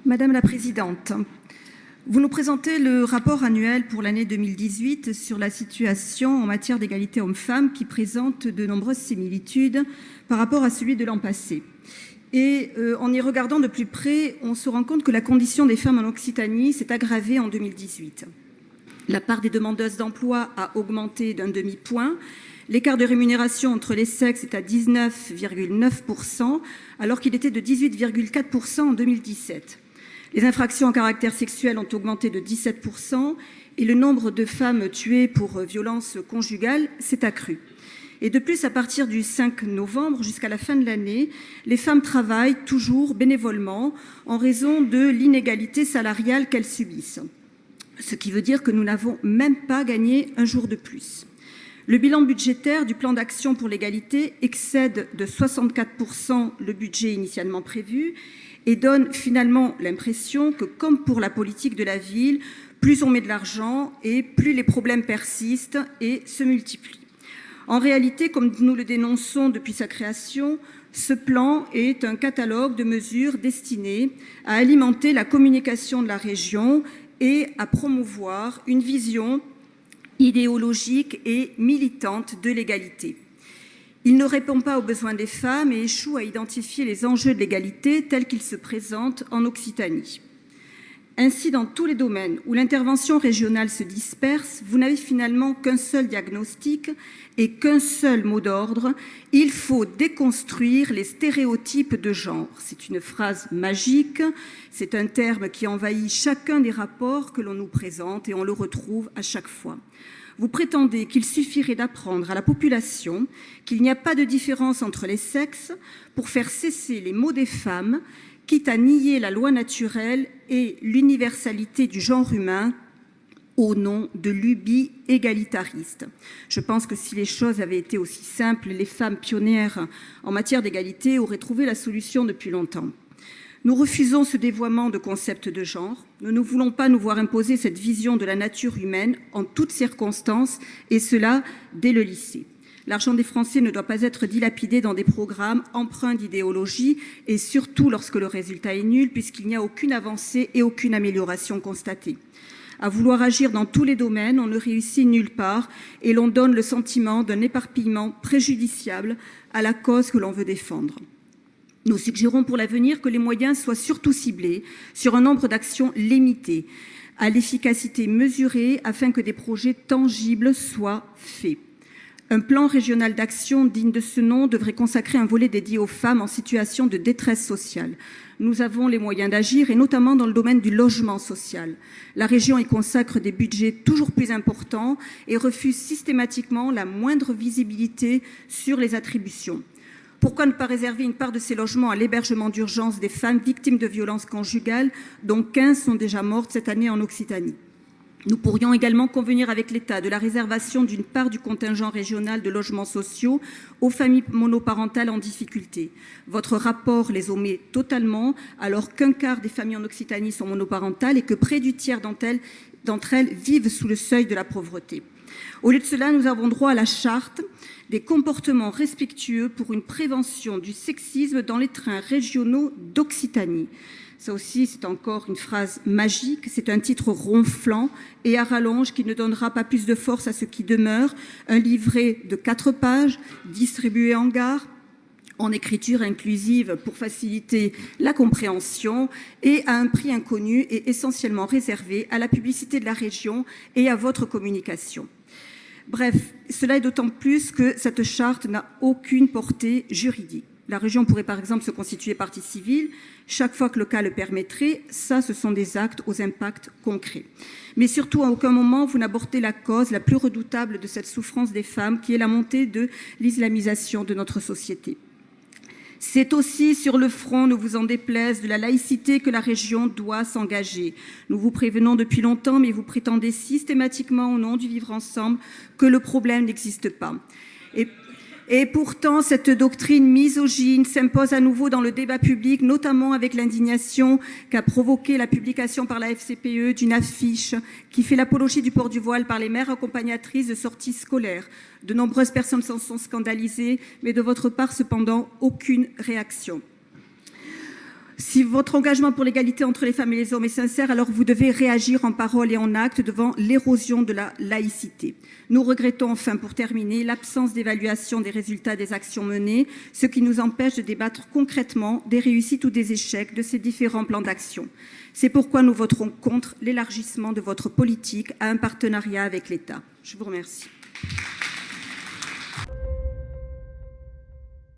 Madame la Présidente, vous nous présentez le rapport annuel pour l'année 2018 sur la situation en matière d'égalité hommes-femmes qui présente de nombreuses similitudes par rapport à celui de l'an passé. Et en y regardant de plus près, on se rend compte que la condition des femmes en Occitanie s'est aggravée en 2018. La part des demandeuses d'emploi a augmenté d'un demi-point. L'écart de rémunération entre les sexes est à 19,9%, alors qu'il était de 18,4% en 2017. Les infractions à caractère sexuel ont augmenté de 17% et le nombre de femmes tuées pour violences conjugales s'est accru. Et de plus, à partir du 5 novembre jusqu'à la fin de l'année, les femmes travaillent toujours bénévolement en raison de l'inégalité salariale qu'elles subissent. Ce qui veut dire que nous n'avons même pas gagné un jour de plus. Le bilan budgétaire du plan d'action pour l'égalité excède de 64% le budget initialement prévu et donne finalement l'impression que, comme pour la politique de la ville, plus on met de l'argent et plus les problèmes persistent et se multiplient. En réalité, comme nous le dénonçons depuis sa création, ce plan est un catalogue de mesures destinées à alimenter la communication de la région et à promouvoir une vision idéologique et militante de l'égalité. Il ne répond pas aux besoins des femmes et échoue à identifier les enjeux de l'égalité tels qu'ils se présentent en Occitanie. Ainsi, dans tous les domaines où l'intervention régionale se disperse, vous n'avez finalement qu'un seul diagnostic et qu'un seul mot d'ordre: il faut déconstruire les stéréotypes de genre. C'est une phrase magique, c'est un terme qui envahit chacun des rapports que l'on nous présente et on le retrouve à chaque fois. Vous prétendez qu'il suffirait d'apprendre à la population qu'il n'y a pas de différence entre les sexes pour faire cesser les maux des femmes, quitte à nier la loi naturelle et l'universalité du genre humain au nom de lubies égalitaristes. Je pense que si les choses avaient été aussi simples, les femmes pionnières en matière d'égalité auraient trouvé la solution depuis longtemps. Nous refusons ce dévoiement de concept de genre. Nous ne voulons pas nous voir imposer cette vision de la nature humaine en toutes circonstances, et cela dès le lycée. L'argent des Français ne doit pas être dilapidé dans des programmes empreints d'idéologie, et surtout lorsque le résultat est nul, puisqu'il n'y a aucune avancée et aucune amélioration constatée. À vouloir agir dans tous les domaines, on ne réussit nulle part, et l'on donne le sentiment d'un éparpillement préjudiciable à la cause que l'on veut défendre. Nous suggérons pour l'avenir que les moyens soient surtout ciblés sur un nombre d'actions limité, à l'efficacité mesurée, afin que des projets tangibles soient faits. Un plan régional d'action digne de ce nom devrait consacrer un volet dédié aux femmes en situation de détresse sociale. Nous avons les moyens d'agir, et notamment dans le domaine du logement social. La région y consacre des budgets toujours plus importants et refuse systématiquement la moindre visibilité sur les attributions. Pourquoi ne pas réserver une part de ces logements à l'hébergement d'urgence des femmes victimes de violences conjugales, dont 15 sont déjà mortes cette année en Occitanie? Nous pourrions également convenir avec l'État de la réservation d'une part du contingent régional de logements sociaux aux familles monoparentales en difficulté. Votre rapport les omet totalement, alors qu'un quart des familles en Occitanie sont monoparentales et que près du tiers d'entre elles vivent sous le seuil de la pauvreté. Au lieu de cela, nous avons droit à la charte des comportements respectueux pour une prévention du sexisme dans les trains régionaux d'Occitanie. Ça aussi, c'est encore une phrase magique, c'est un titre ronflant et à rallonge qui ne donnera pas plus de force à ce qui demeure, un livret de 4 pages distribué en gare, en écriture inclusive pour faciliter la compréhension et à un prix inconnu et essentiellement réservé à la publicité de la région et à votre communication. Bref, cela est d'autant plus que cette charte n'a aucune portée juridique. La région pourrait par exemple se constituer partie civile chaque fois que le cas le permettrait. Ça, ce sont des actes aux impacts concrets. Mais surtout, à aucun moment, vous n'abordez la cause la plus redoutable de cette souffrance des femmes, qui est la montée de l'islamisation de notre société. C'est aussi sur le front, ne vous en déplaise, de la laïcité que la région doit s'engager. Nous vous prévenons depuis longtemps, mais vous prétendez systématiquement, au nom du vivre ensemble, que le problème n'existe pas. Et pourtant, cette doctrine misogyne s'impose à nouveau dans le débat public, notamment avec l'indignation qu'a provoquée la publication par la FCPE d'une affiche qui fait l'apologie du port du voile par les mères accompagnatrices de sorties scolaires. De nombreuses personnes s'en sont scandalisées, mais de votre part, cependant, aucune réaction. Si votre engagement pour l'égalité entre les femmes et les hommes est sincère, alors vous devez réagir en parole et en acte devant l'érosion de la laïcité. Nous regrettons enfin, pour terminer, l'absence d'évaluation des résultats des actions menées, ce qui nous empêche de débattre concrètement des réussites ou des échecs de ces différents plans d'action. C'est pourquoi nous voterons contre l'élargissement de votre politique à un partenariat avec l'État. Je vous remercie.